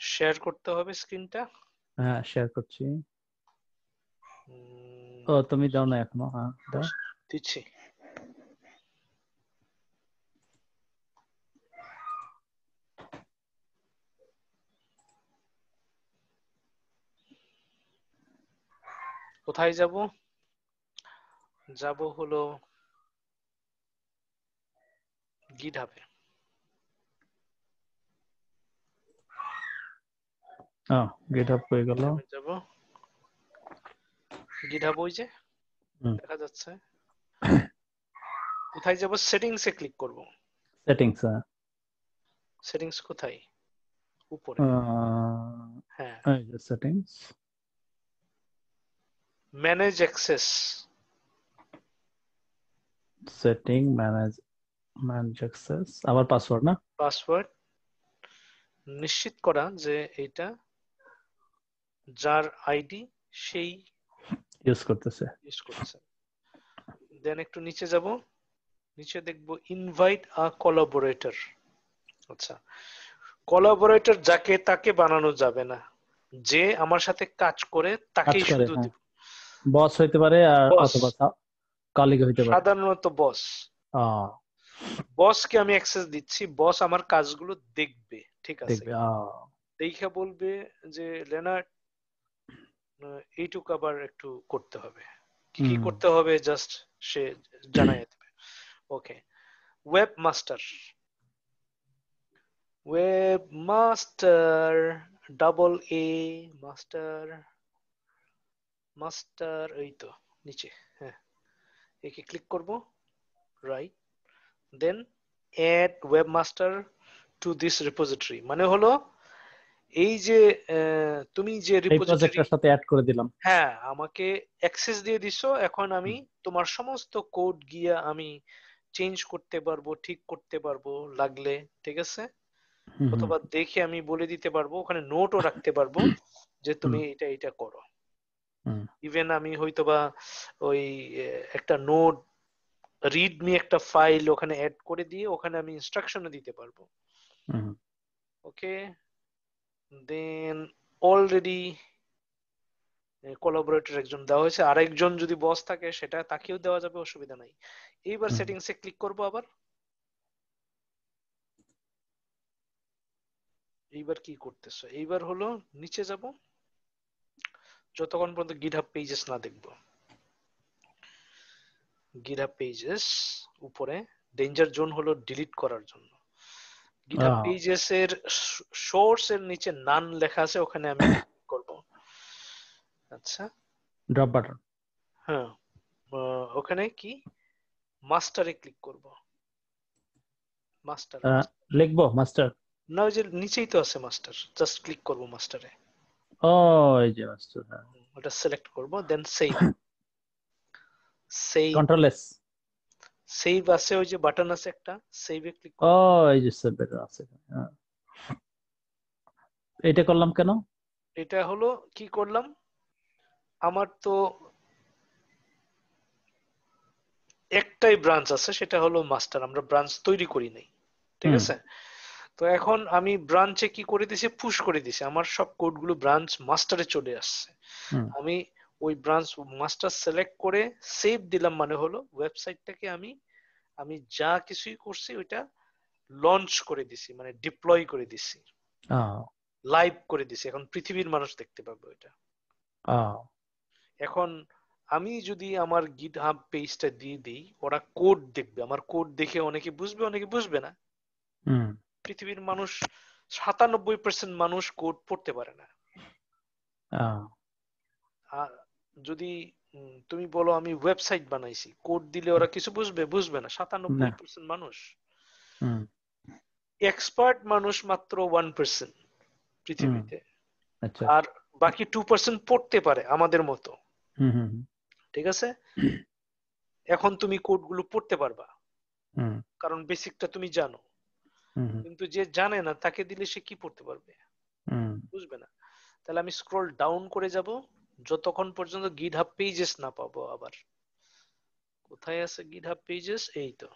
Share করতে হবে স্ক্রিনটা। হ্যাঁ শেয়ার করছি। ও তুমি দাও না এখনো? হ্যাঁ দাও। দিচ্ছি। কোথায় যাব? যাব হলো গিটহাবে। গিটহাব হয়ে গেল। গিটহাবে যাব। গিটহাব ওই যে হুম। দেখা যাচ্ছে। কোথায় যাব? সেটিংসে ক্লিক করব। সেটিংস। সেটিংস কোথায়? উপরে। হ্যাঁ, এই যে settings. Manage access. Setting manage access, আবার পাসওয়ার্ড না? পাসওয়ার্ড নিশ্চিত করা যে এটা যার আইডি সেই ইউজ করতেছে। ইউজ করছে। দেন একটু নিচে যাব, নিচে দেখব ইনভাইট আ কোলাবোরেটর। আচ্ছা, কোলাবোরেটর যাকে তাকে বানানো যাবে না, যে আমার সাথে কাজ করে কাজ তাকেই করে, শুধু হ্যাঁ। দিব। বস হইতে পারে আর বস, অথবা কলিগ হইতে পারে। সাধারণত বস। বসকে আমি অ্যাক্সেস দিচ্ছি, বস আমার কাজগুলো দেখবে, ঠিক আছে? দেখবে। দেখে বলবে যে লেনার্ড এইটুকু আবার একটু করতে হবে, কি কি হুম। করতে হবে জাস্ট সে জানাই দেবে। Okay, web master. Web master, double a master, master এই তো নিচে। হ্যাঁ, একে ক্লিক করব, right. Then add web master to this repository, মানে হলো এই যে তুমি যে এই রিপোজিটরি, প্রজেক্টটার সাথে অ্যাড করে দিলাম। হ্যাঁ আমাকে অ্যাক্সেস দিয়ে দিছো, এখন আমি তোমার সমস্ত কোড গিয়া আমি চেঞ্জ করতে পারবো, ঠিক করতে পারবো লাগলে, ঠিক আছে? হুম হুম অথবা দেখে আমি বলে দিতে পারবো, ওখানে নোটও রাখতে পারবো যে হুম তুমি এটা এটা করো। হুম ইভেন আমি হয়তোবা ওই একটা নোট রিডমি একটা ফাইল ওখানে অ্যাড করে দিয়ে ওখানে আমি ইনস্ট্রাকশনও দিতে পারবো। হুম ওকে, দেন অলরেডি কোলাবোরেটর একজন দেওয়া হয়েছে, আরেকজন যদি বস থাকে সেটা তাকেও দেওয়া যাবে, অসুবিধা নাই। এইবার হুম। সেটিংসে ক্লিক করব আবার। এইবার কি করতেছো? এইবার হলো নিচে যাব, যতক্ষণ পর্যন্ত গিটহাব পেজেস না দেখবো। গিটহাব পেজেস উপরে, ডেঞ্জার জোন হলো ডিলিট করার জন্য। গিটহাব পেজেস এর সোর্স এর নিচে নান লেখা আছে, ওখানে আমি ক্লিক করব। আচ্ছা, ড্রপ বাটন। হ্যাঁ, ওখানে কি মাস্টারে ক্লিক করব। মাস্টার, লিখবো মাস্টার। না ওই যে নিচেই তো আছে মাস্টার, জাস্ট ক্লিক করব মাস্টারে। ও, এই যে মাস্টার, হ্যাঁ। ওটা সিলেক্ট করব, then save. Save, control S. Save আছে, ওই যে বাটন আছে একটা, সেভে ক্লিক ও, করব। এই যে সেভ আছে। এটা করলাম কেন? এটা হলো কি করলাম, আমার তো একটাই ব্রাঞ্চ আছে, সেটা হলো মাস্টার, আমরা ব্রাঞ্চ তৈরি করি নাই, ঠিক হুম আছে? তো এখন আমি ব্রাঞ্চে কি করে দিছি, পুশ করে দিছি, আমার সব কোডগুলো ব্রাঞ্চ মাস্টারে চলে আসছে। হুম আমি ওই ব্রাঞ্চ মাস্টার সিলেক্ট করে সেভ দিলাম, মানে হলো ওয়েবসাইটটাকে আমি আমি যা কিছুই করছি ওইটা লঞ্চ করে দিছি, মানে ডিপ্লয় করে দিছি, আহ লাইভ করে দিছি, এখন পৃথিবীর মানুষ দেখতে পাবে ওইটা। আহ এখন আমি যদি আমার গিটহাব পেজটা দিয়ে দিই, ওরা কোড দেখবে, আমার কোড দেখে অনেকে বুঝবে অনেকে বুঝবে না। হুম পৃথিবীর মানুষ 97% মানুষ কোড পড়তে পারে না। আহ আর যদি তুমি বলো আমি ওয়েবসাইট বানাইছি, কোড দিলে ওরা কিছু বুঝবে? বুঝবে না, না। 97% মানুষ। হুম এক্সপার্ট মানুষ মাত্র 1% হুম। পৃথিবীতে। আচ্ছা। আর বাকি 2% পড়তে পারে আমাদের মতো, হুম হুম ঠিক আছে? এখন তুমি কোড গুলো পড়তে পারবা, হুম কারণ বেসিকটা তুমি জানো। হুম হুম কিন্তু যে জানে না তাকে দিলে সে কি পড়তে পারবে? হুম বুঝবে না। তাহলে আমি স্ক্রল ডাউন করে যাব, যতক্ষণ পর্যন্ত গিটহাব পেজেস না পাবো। আবার কোথায় আছে গিটহাব পেজেস? এই তো,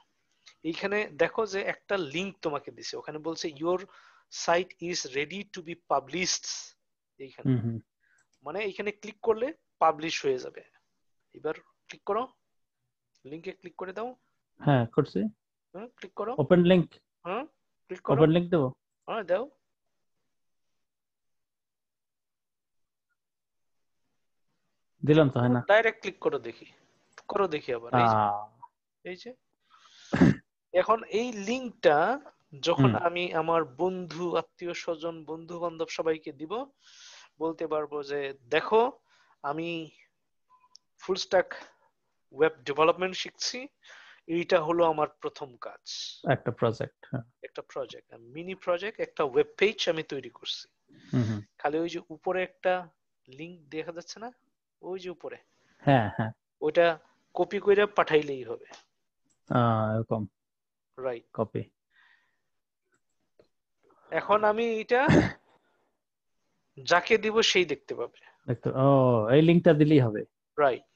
এইখানে দেখো যে একটা লিংক তোমাকে দিছে, ওখানে বলছে your site is ready to be published, এইখানে মানে এইখানে ক্লিক করলে পাবলিশ হয়ে যাবে। এবার ক্লিক করো, লিংকে ক্লিক করে দাও। হ্যাঁ করছি। হ্যাঁ ক্লিক করো, ওপেন লিংক, হ্যাঁ ক্লিক করো, ওপেন লিংক দেবো। হ্যাঁ দাও। দিলাম তো, হয় না? ডাইরেক্ট ক্লিক করো দেখি, করো দেখি আবার, এই যে এই যে এখন এই লিংকটা যখন আমি আমার বন্ধু আত্মীয় স্বজন বন্ধু বান্ধব সবাইকে দিব, বলতে পারবো যে দেখো আমি ফুল স্ট্যাক ওয়েব ডেভেলপমেন্ট শিখছি, এইটা হলো আমার প্রথম কাজ, একটা প্রজেক্ট। একটা প্রজেক্ট, মিনি প্রজেক্ট, একটা ওয়েব পেজ আমি তৈরি করছি। খালি ওই যে উপরে একটা লিংক দেখা যাচ্ছে না, ওই যে উপরে, হ্যাঁ হ্যাঁ, ওইটা কপি করে পাঠাইলেই হবে। এরকম রাইট, কপি। এখন আমি এটা যাকে দিব সেই দেখতে পাবে। দেখতে, এই লিংকটা দিলেই হবে। রাইট,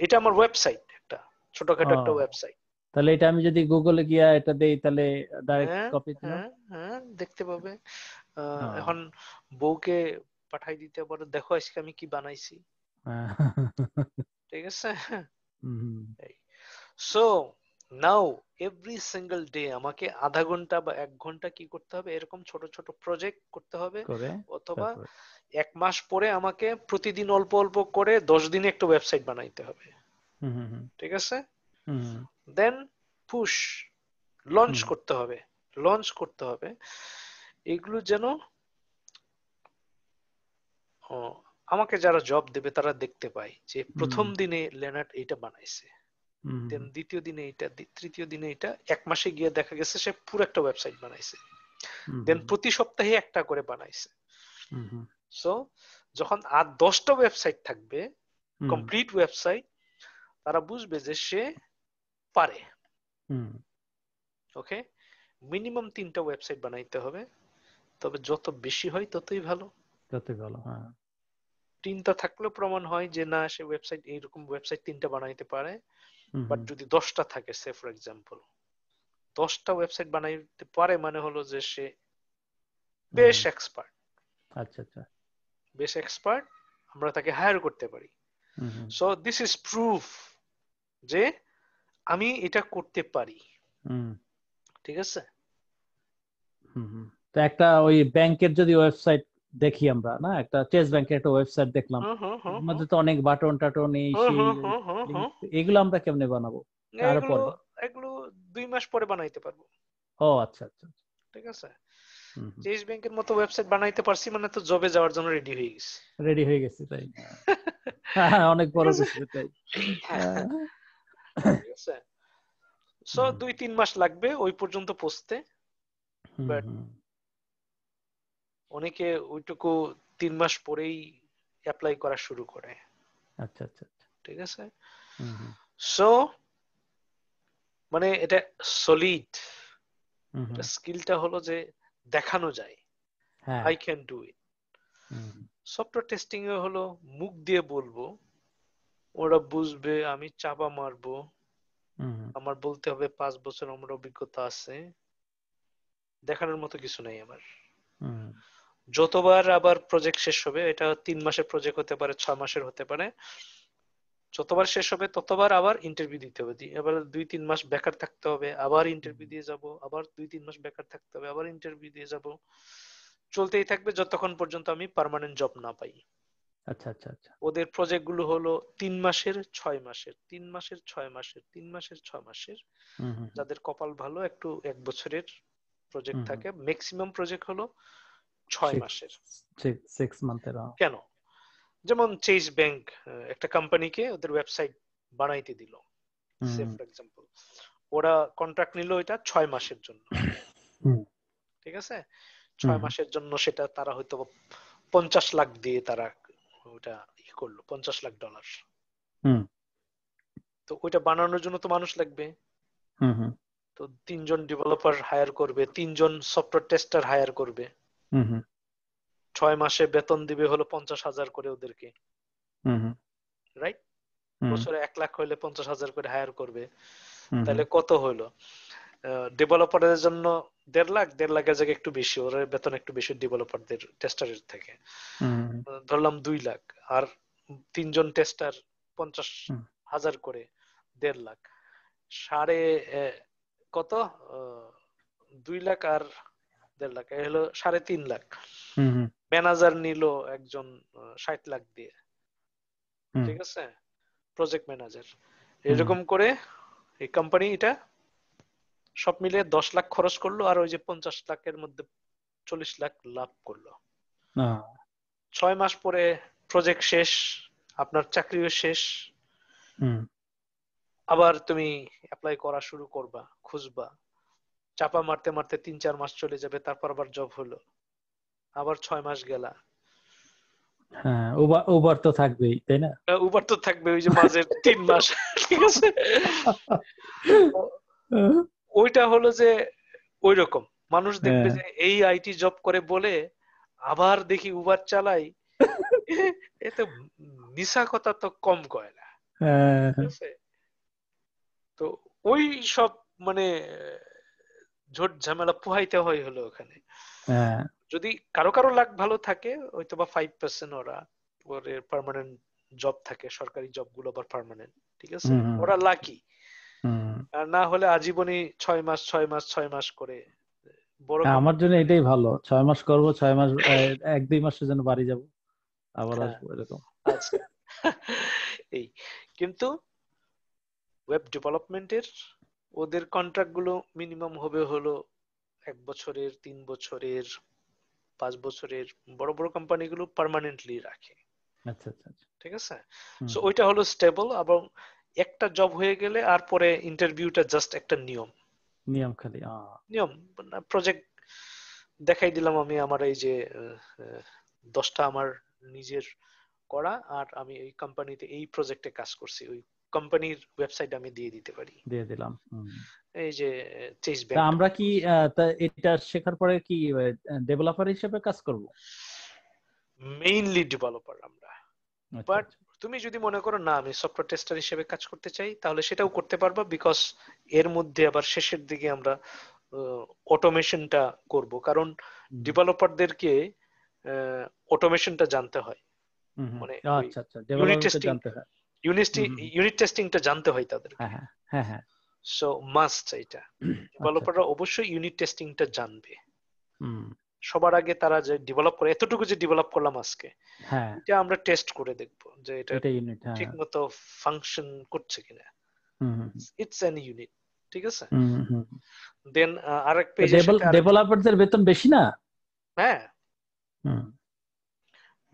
এটা আমার ওয়েবসাইট, একটা ছোটখাটো একটা ওয়েবসাইট। তাহলে এটা আমি যদি গুগলে গিয়া এটা দেই তাহলে ডাইরেক্ট হ্যাঁ কপি দিলাম। হ্যাঁ হ্যাঁ দেখতে পাবে। এখন বউকে পাঠাই দিতে পারো, দেখো আজকে আমি কি বানাইছি, ঠিক আছে? So now every single day আমাকে আধা ঘন্টা বা 1 ঘন্টা কি করতে হবে, এরকম ছোট ছোট প্রজেক্ট করতে হবে, অথবা 1 মাস পরে আমাকে প্রতিদিন অল্প অল্প করে 10 দিনে একটা ওয়েবসাইট বানাইতে হবে, ঠিক আছে? দেন পুশ, লঞ্চ করতে হবে, লঞ্চ করতে হবে। এগুলো যেন আমাকে যারা জব দেবে তারা দেখতে পায় যে প্রথম দিনে লেনার্ড এইটা বানাইছে, দেন দ্বিতীয় দিনে এটা, তৃতীয় দিনে এটা, 1 মাসে গিয়ে দেখা গেছে সে পুরো একটা ওয়েবসাইট বানাইছে, দেন প্রতি সপ্তাহে একটা করে বানাইছে। সো যখন আর 10টা ওয়েবসাইট থাকবে, কমপ্লিট ওয়েবসাইট, তারা বুঝবে যে সে পারে। ওকে, মিনিমাম 3টা ওয়েবসাইট বানাইতে হবে, তবে যত বেশি হয় ততই ভালো। ততই ভালো, হ্যাঁ। 3টা থাকলেও প্রমাণ হয় যে না, সে ওয়েবসাইট, এইরকম ওয়েবসাইট 3টা বানাইতে পারে। বাট যদি 10টা থাকে, সে ফর এক্সাম্পল 10টা ওয়েবসাইট বানাইতে পারে, মানে হলো যে সে বেশ এক্সপার্ট। আচ্ছা আচ্ছা, বেশ এক্সপার্ট, আমরা তাকে হায়ার করতে পারি। সো দিস ইজ প্রুফ যে আমি এটা করতে পারি, ঠিক আছে? তো একটা ওই ব্যাংকের যদি ওয়েবসাইট দেখি আমরা, না একটা চেস ব্যাংকের একটা ওয়েবসাইট দেখলাম, এর মধ্যে তো অনেক বাটন টাটন এই সেই, এগুলো আমরা কেমনে বানাবো? এগুলো এগুলো 2 মাস পরে বানাইতে পারবো। আচ্ছা আচ্ছা, ঠিক আছে? চেস ব্যাংকের মতো ওয়েবসাইট বানাইতে পারছি মানে তো জবে যাওয়ার জন্য রেডি হয়ে গেছি। রেডি হয়ে গেছি, তাই? অনেক বড় কিছু, তাই? ঠিক আছে? সো 2-3 মাস লাগবে ওই পর্যন্ত পৌঁছতে, বাট অনেকে ওইটুকু 3 মাস পরেই অ্যাপ্লাই করা শুরু করে। আচ্ছা আচ্ছা, ঠিক আছে? সো মানে এটা সলিড, এটা স্কিলটা হলো যে দেখানো যায়, I can do it. Software testing এ হলো মুখ দিয়ে বলবো, ওরা বুঝবে, আমি চাপা মারবো, আমার বলতে হবে 5 বছর আমার অভিজ্ঞতা আছে, দেখানোর মতো কিছু নাই আমার। যতবার আবার প্রজেক্ট শেষ হবে, এটা 3 মাসের প্রজেক্ট হতে পারে, 6 মাসের হতে পারে, যতবার শেষ হবে ততবার আবার ইন্টারভিউ দিতে হবে, এবার 2-3 মাস বেকার থাকতে হবে, আবার ইন্টারভিউ দিয়ে যাব, আবার 2-3 মাস বেকার থাকতে হবে, আবার ইন্টারভিউ দিয়ে যাব, চলতেই থাকবে যতক্ষণ পর্যন্ত আমি পার্মানেন্ট জব না পাই। আচ্ছা আচ্ছা আচ্ছা। ওদের প্রজেক্ট গুলো হলো 3 মাসের 6 মাসের, 3 মাসের 6 মাসের, 3 মাসের 6 মাসের, যাদের কপাল ভালো একটু 1 বছরের প্রজেক্ট থাকে, ম্যাক্সিমাম প্রজেক্ট হলো 6 মাসের। 6 মান্থের। কেন? যেমন চেস ব্যাংক একটা কোম্পানিকে ওদের ওয়েবসাইট বানাইতে দিল, সে ফর এক্সাম্পল, ওরা কন্ট্রাক্ট নিল এটা 6 মাসের জন্য, ঠিক আছে? 6 মাসের জন্য সেটা তারা হয়তো 50 লাখ দিয়ে তারা ওটা ই করলো, $50 লাখ। তো ওইটা বানানোর জন্য তো মানুষ লাগবে, তো 3 জন ডেভেলপার হায়ার করবে, 3 জন সফটওয়্যার টেস্টার হায়ার করবে, 6 মাসে বেতন দিবে হলো 50,000 করে ওদেরকে, রাইট? বছরে 1 লাখ হইলে 50,000 করে হায়ার করবে, তাহলে কত হইলো? ডেভেলপারের জন্য 1.5 লাখের জায়গায় একটু বেশি, ওর বেতন একটু বেশি ডেভেলপারদের টেস্টারের থেকে। ধরলাম 2 লাখ, আর 3 জন টেস্টার 50,000 করে, 1.5 লাখ, সাড়ে কত 2 লাখ আর 1.5 লাখ, এই হলো 3.5 লাখ। ম্যানেজার নিল একজন 60 লাখ দিয়ে, ঠিক আছে, প্রজেক্ট ম্যানেজার। এরকম করে এই কোম্পানি এটা সব মিলে 10 লাখ খরচ করলো, আর ওই যে 50 লাখের মধ্যে 40 লাখ লাভ করলো। 6 মাস পরে প্রজেক্ট শেষ, আপনার চাকরিও শেষ, আবার তুমি অ্যাপ্লাই করা শুরু করবা, খুঁজবা, চাপা মারতে মারতে 3-4 মাস চলে যাবে, তারপর আবার জব হলো, আবার 6 মাস গেলা। হ্যাঁ, ওভার তো থাকবেই, তাই না? উবার তো থাকবে ওই যে মাঝের 3 মাস, ঠিক আছে। ওইটা হলো যে ওই রকম মানুষ দেখবে যে এই আইটি জব করে বলে আবার দেখি উবার চালাই, এতে মিশা কথা তো কম কয় না, ঠিক আছে। তো ওই সব মানে ঝোট ঝামেলা পোহাইতে হয় হলো ওখানে। যদি কারো কারো লাক ভালো থাকে হয়তো বা 5% ওরা ওদের পার্মানেন্ট জব থাকে, সরকারি জব গুলো আবার পার্মানেন্ট, ঠিক আছে, ওরা লাকি। আর না হলে আজীবনই 6 মাস করে বড়। আমার জন্য এটাই ভালো, 6 মাস করব, 6 মাস 1-2 মাসের জন্য বাড়ি যাব, আবার আসবো, এরকম। আচ্ছা, এই কিন্তু ওয়েব ডেভেলপমেন্টের ওদের কন্ট্রাক্ট গুলো মিনিমাম হবে হলো 1 বছরের, 3 বছরের, 5 বছরের। বড় বড় কোম্পানি গুলো পার্মানেন্টলি রাখে। আচ্ছা আচ্ছা, ঠিক আছে। সো ওইটা হলো স্টেবল, এবং একটা জব হয়ে গেলে আর পরে ইন্টারভিউটা জাস্ট একটা নিয়ম খালি নিয়ম। প্রজেক্ট দেখাই দিলাম আমি, আমার এই যে 10টা আমার নিজের করা, আর আমি এই কোম্পানিতে এই প্রজেক্টে কাজ করছি, ওই কোম্পানির ওয়েবসাইট আমি দিয়ে দিতে পারি, দিয়ে দিলাম। এই যে চেস তা ব্যাংক। আমরা কি এটা শেখার পরে কি ডেভেলপার হিসেবে কাজ করব? মেইনলি ডেভেলপার আমরা, বাট তুমি যদি মনে করো না আমি সফটওয়্যার টেস্টার হিসেবে কাজ করতে চাই, তাহলে সেটাও করতে পারবা, বিকজ এর মধ্যে আবার শেষের দিকে আমরা অটোমেশনটা করব, কারণ ডেভেলপারদেরকে অটোমেশনটা জানতে হয়, মানে আচ্ছা আচ্ছা, ডেভেলপারকে জানতে হয়, ইউনিট টেস্টিংটা জানতে হয় তাদেরকে। হ্যাঁ হ্যাঁ হ্যাঁ। সো মাস্ট এটা, ডেভেলপাররা অবশ্যই ইউনিট টেস্টিংটা জানবে। সবার আগে তারা যে ডেভেলপ করে, এতটুকু যে ডেভেলপ করলাম আজকে, এটা আমরা টেস্ট করে দেখবো যে এটা ঠিক মতো ফাংশন করছে কিনা। ইটস এন ইউনিট, ঠিক আছে। দেন আরেক পেজে ডেভেলপারদের বেতন বেশি না? হ্যাঁ,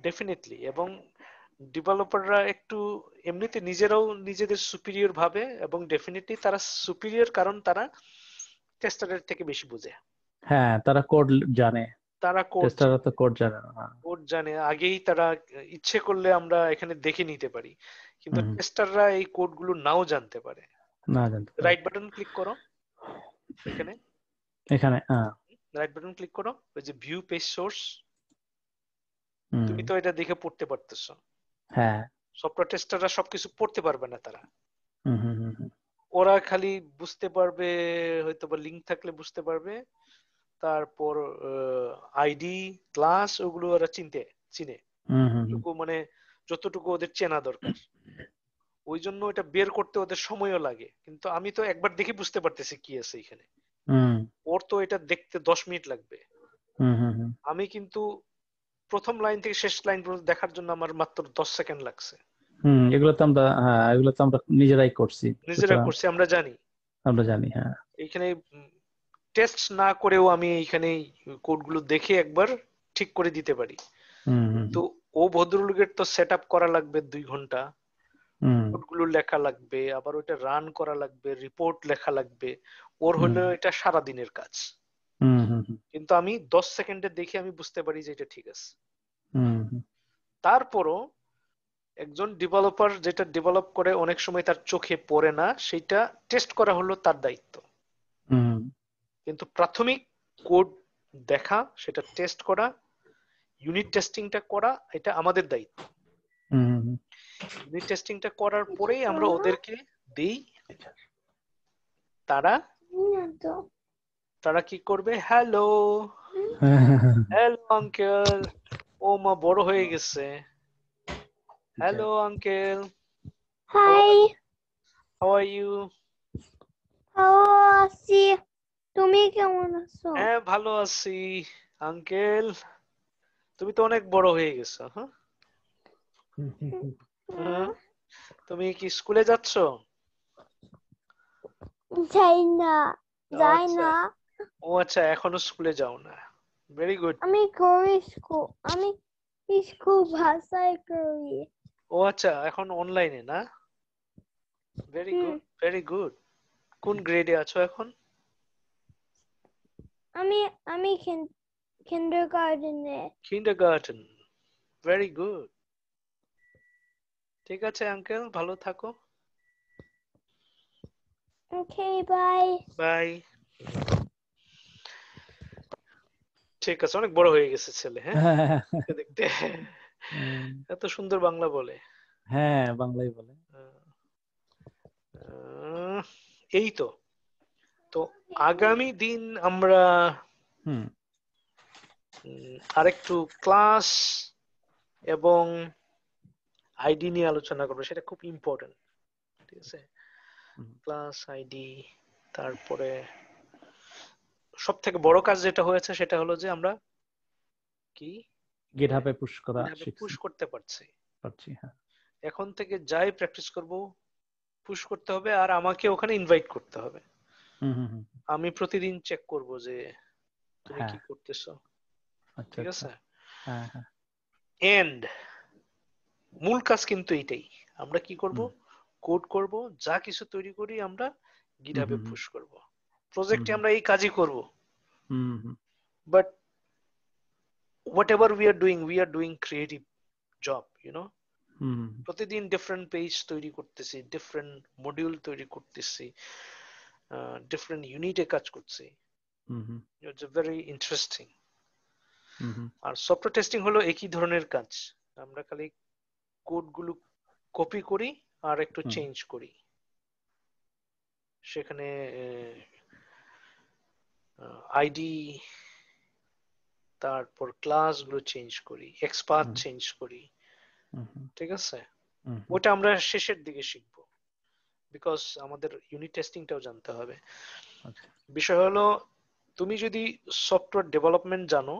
ডেফিনেটলি। এবং ডেভেলপাররা একটু এমনিতে নিজেরাও নিজেদের সুপিরিয়র ভাবে, এবং ডেফিনেটলি তারা সুপিরিয়র কারণ তারা টেস্টারের থেকে বেশি বোঝে। হ্যাঁ, তারা কোড জানে, তারা কোড জানে না। কোড জানে, আগেই তারা ইচ্ছে করলে আমরা এখানে দেখে নিতে পারি, কিন্তু টেস্টাররা এই কোড গুলো নাও জানতে পারে। না জানতে পারে। রাইট বাটন ক্লিক করো, এখানে রাইট বাটন ক্লিক করো, ওই যে ভিউ পেজ সোর্স, তুমি তো এটা দেখে পড়তে পারতেছো। হ্যাঁ, সফটওয়্যার টেস্টাররা সবকিছু পড়তে পারবে না, তারা ওরা খালি বুঝতে পারবে হয়তো বা লিংক থাকলে বুঝতে পারবে, তারপর আইডি ক্লাস ওগুলো ওরা চিনে মানে যতটুকু ওদের চেনা দরকার, ওই জন্য এটা বের করতে ওদের সময়ও লাগে। কিন্তু আমি তো একবার দেখে বুঝতে পারতেছি কি আছে এখানে, ওর তো এটা দেখতে 10 মিনিট লাগবে। আমি কিন্তু প্রথম লাইন থেকে শেষ লাইন পর্যন্ত দেখার জন্য আমার মাত্র 10 সেকেন্ড লাগছে। এগুলো তো আমরা নিজেরাই করছি, আমরা জানি। হ্যাঁ। এইখানে টেস্ট না করেও আমি এইখানে কোডগুলো দেখে একবার ঠিক করে দিতে পারি। তো ও ভদ্রলোকের তো সেট আপ করা লাগবে 2 ঘন্টা, কোডগুলো লেখা লাগবে, আবার ওইটা রান করা লাগবে, রিপোর্ট লেখা লাগবে, ওর হলো এটা সারা দিনের কাজ। কিন্তু আমি 10 সেকেন্ডে দেখে আমি বুঝতে পারি যে এটা ঠিক আছে। তারপরও একজন ডেভেলপার যেটা ডেভেলপ করে অনেক সময় তার চোখে পড়ে না, সেটা টেস্ট করা হলো তার দায়িত্ব। কিন্তু প্রাথমিক কোড দেখা, সেটা টেস্ট করা, ইউনিট টেস্টিংটা করা, এটা আমাদের দায়িত্ব। ইউনিট টেস্টিংটা করার পরেই আমরা ওদেরকে দেই, তারা তারা কি করবে? হ্যালো হ্যালো আঙ্কেল, ও মা বড় হয়ে গেছে। Hello uncle, hi, how are you? আছি। তুমি কেমন আছো? হ্যাঁ ভালো আছি আঙ্কেল। তুমি তো অনেক বড় হয়ে গেছো। হ্যাঁ, হ্যাঁ। তুমি কি স্কুলে যাচ্ছ? যাই না, যাই আচ্ছা, না। ও আচ্ছা, এখনো স্কুলে যাও না। Very good. আমি করি স্কুল, আমি স্কুল ভাষায় করি। ও আচ্ছা, এখন অনলাইনে না? ভেরি হুম, গুড, ভেরি গুড। কোন গ্রেডে আছো এখন? আমি আমি কিন্ডারগার্টেনে। কিন্ডারগার্টেন। Very good. ঠিক আছে আঙ্কেল, ভালো থাকো। ওকে, বাই। বাই। ঠিক আছে, অনেক বড় হয়ে গেছে ছেলে। হ্যাঁ, দেখতে দেখতে এত সুন্দর বাংলা বলে। হ্যাঁ, বাংলাই বলে। এই তো। তো আগামী দিন আমরা আরেকটু ক্লাস এবং আইডি নিয়ে আলোচনা করবো, সেটা খুব ইম্পর্টেন্ট। ঠিক আছে, ক্লাস আইডি। তারপরে সব থেকে বড় কাজ যেটা হয়েছে সেটা হলো যে আমরা কি গিটহাবে পুশ করা শিখছি। পুশ করতে পারছি। হ্যাঁ। এখন থেকে যাই প্র্যাকটিস করব, পুশ করতে হবে, আর আমাকে ওখানে ইনভাইট করতে হবে। আমি প্রতিদিন চেক করব যে তুমি কি করতেছো। ঠিক আছে, এন্ড মূল কাজ কিন্তু এটাই। আমরা কি করব? কোড করব, যা কিছু তৈরি করি আমরা গিটহাবে পুশ করব। প্রজেক্টে আমরা এই কাজই করব। But whatever we are doing creative job, প্রতিদিন ডিফারেন্ট পেজ তৈরি করতেছি, ডিফারেন্ট মডিউল তৈরি করতেছি, ডিফারেন্ট ইউনিটে কাজ করছি। It's very interesting. আর সফটওয়্যার টেস্টিং হলো একই ধরনের কাজ। আমরা খালি কোড গুলো কপি করি আর একটু চেঞ্জ করি। সেখানে আইডি, তারপর ক্লাস গুলো চেঞ্জ করি, এক্সপাথ চেঞ্জ করি। ঠিক আছে, ওটা আমরা শেষের দিকে শিখবো, বিকজ আমাদের ইউনিট টেস্টিংটাও জানতে হবে। বিষয় হলো, তুমি যদি সফটওয়্যার ডেভেলপমেন্ট জানো,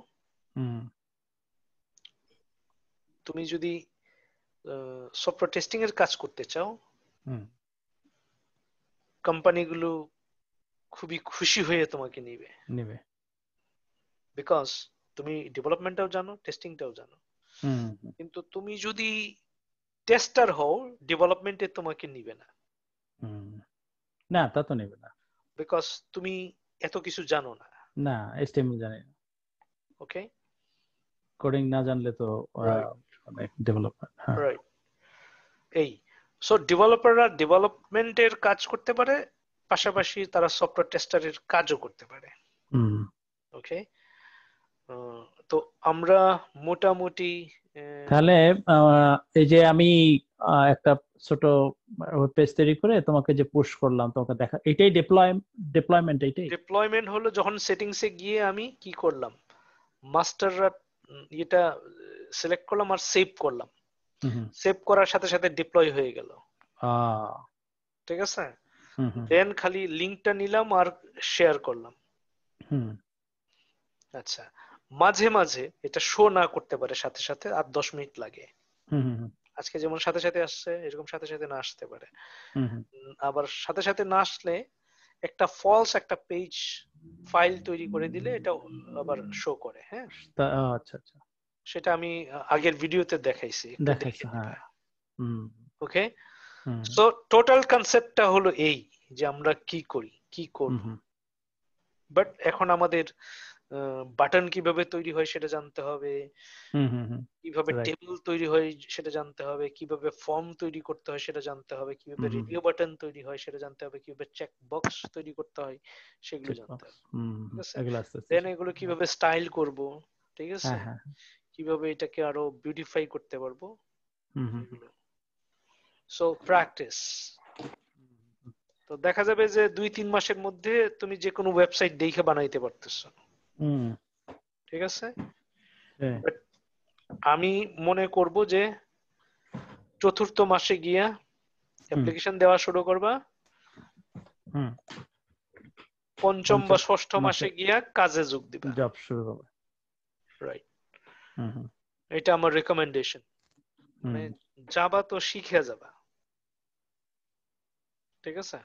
তুমি যদি সফটওয়্যার টেস্টিং এর কাজ করতে চাও, কোম্পানিগুলো খুবই খুশি হয়ে তোমাকে নিবে, বিকজ তুমি ডেভেলপমেন্টটাও জানো, টেস্টিংটাও জানো। কিন্তু তুমি যদি টেস্টার হও, ডেভেলপমেন্টে তোমাকে নিবে না। না, তা তো নেবে না, বিকজ তুমি এত কিছু জানো না। না, HTML জানি না। ওকে, কোডিং না জানলে তো অনেক ডেভেলপমেন্ট। রাইট। এই সো ডেভেলপাররা ডেভেলপমেন্টের কাজ করতে পারে, পাশাপাশি তারা সফটওয়্যার টেস্টারের কাজও করতে পারে। ওকে, তো আমরা মোটামুটি তাহলে এই যে আমি একটা ছোট পেজ তৈরি করে তোমাকে যে পুশ করলাম, তোমাকে দেখা, এটাই ডিপ্লয়মেন্ট। এটাই ডিপ্লয়মেন্ট হলো যখন সেটিংসে গিয়ে আমি কি করলাম, মাস্টাররা এটা সিলেক্ট করলাম আর সেভ করলাম। সেভ করার সাথে সাথে ডিপ্লয় হয়ে গেল। ঠিক আছে, দেন খালি লিংকটা নিলাম আর শেয়ার করলাম। আচ্ছা, মাঝে মাঝে এটা শো না করতে পারে সাথে সাথে, আর 10 মিনিট লাগে। আজকে যেমন সাথে সাথে আসছে, এরকম সাথে সাথে না আসতে পারে। আবার সাথে সাথে না আসলে একটা ফলস একটা পেজ ফাইল তৈরি করে দিলে এটা আবার শো করে। হ্যাঁ, আচ্ছা আচ্ছা, সেটা আমি আগের ভিডিওতে দেখাইছি, একটু দেখে নিবে। ওকে, সো টোটাল কনসেপ্টটা হলো এই যে আমরা কি করি, কি করব। বাট এখন আমাদের বাটন কিভাবে তৈরি হয় সেটা জানতে হবে, কিভাবে টেবিল তৈরি হয় সেটা জানতে হবে, কিভাবে ফর্ম তৈরি করতে হয় সেটা জানতে হবে, কিভাবে রিভিউ বাটন তৈরি হয় সেটা জানতে হবে, কিভাবে চেক বক্স তৈরি করতে হয় সেগুলো জানতে হবে। ঠিক আছে, দেন এগুলো কিভাবে স্টাইল করব, ঠিক আছে, কিভাবে এটাকে আরো বিউটিফাই করতে পারবো, এগুলো। So practice. তো দেখা যাবে যে 2-3 মাসের মধ্যে তুমি যে কোনো ওয়েবসাইট দেখে বানাইতে পারতেছো। ঠিক আছে? But আমি মনে করব যে চতুর্থ মাসে গিয়া অ্যাপ্লিকেশন দেওয়া শুরু করবা, পঞ্চম বা ষষ্ঠ মাসে গিয়া কাজে যোগ দিবা, জব শুরু হবে। রাইট। এটা আমার রেকমেন্ডেশন। মানে যাবা তো শিখে যাবা, ঠিক আছে?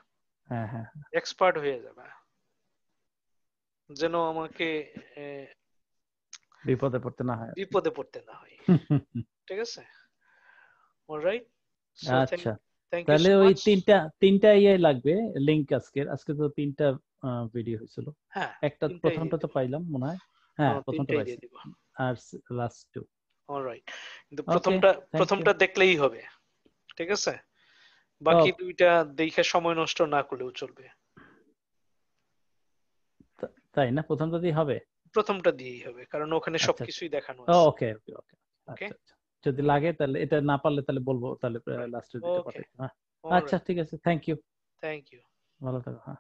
হ্যাঁ হ্যাঁ, এক্সপার্ট হয়ে যাবা, যেন আমাকে বিপদে পড়তে না হয়। বিপদে পড়তে না হয়, ঠিক আছে? অলরাইট। আচ্ছা, থ্যাংক ইউ তাহলে সো ওই মাচ। তিনটা ইয়ে লাগবে লিংক। আজকে তো 3টা ভিডিও হয়েছিল। হ্যাঁ, একটা প্রথমটা তো পাইলাম মনে হয়। হ্যাঁ, প্রথমটা তিনটাই পাইছি, দিয়ে দিব। আর লাস্ট 2। অলরাইট, কিন্তু ওকে, প্রথমটা দেখলেই হবে, ঠিক আছে? বাকি Okay. দুইটা দেখে সময় নষ্ট না করলেও চলবে। তাই না? প্রথমটা দিয়ে হবে? প্রথমটা দিয়েই হবে, কারণ ওখানে আচ্ছা, সবকিছুই দেখানো আছে। ওকে ওকে ওকে, ওকে, আচ্ছা আচ্ছা। যদি লাগে তাহলে, এটা না পারলে তাহলে বলবো, তাহলে লাস্টে দিতে ওকে, পাঠাই। আচ্ছা অলরাইট, ঠিক আছে, থ্যাংক ইউ। Thank you. ভালো থাকো। হ্যাঁ।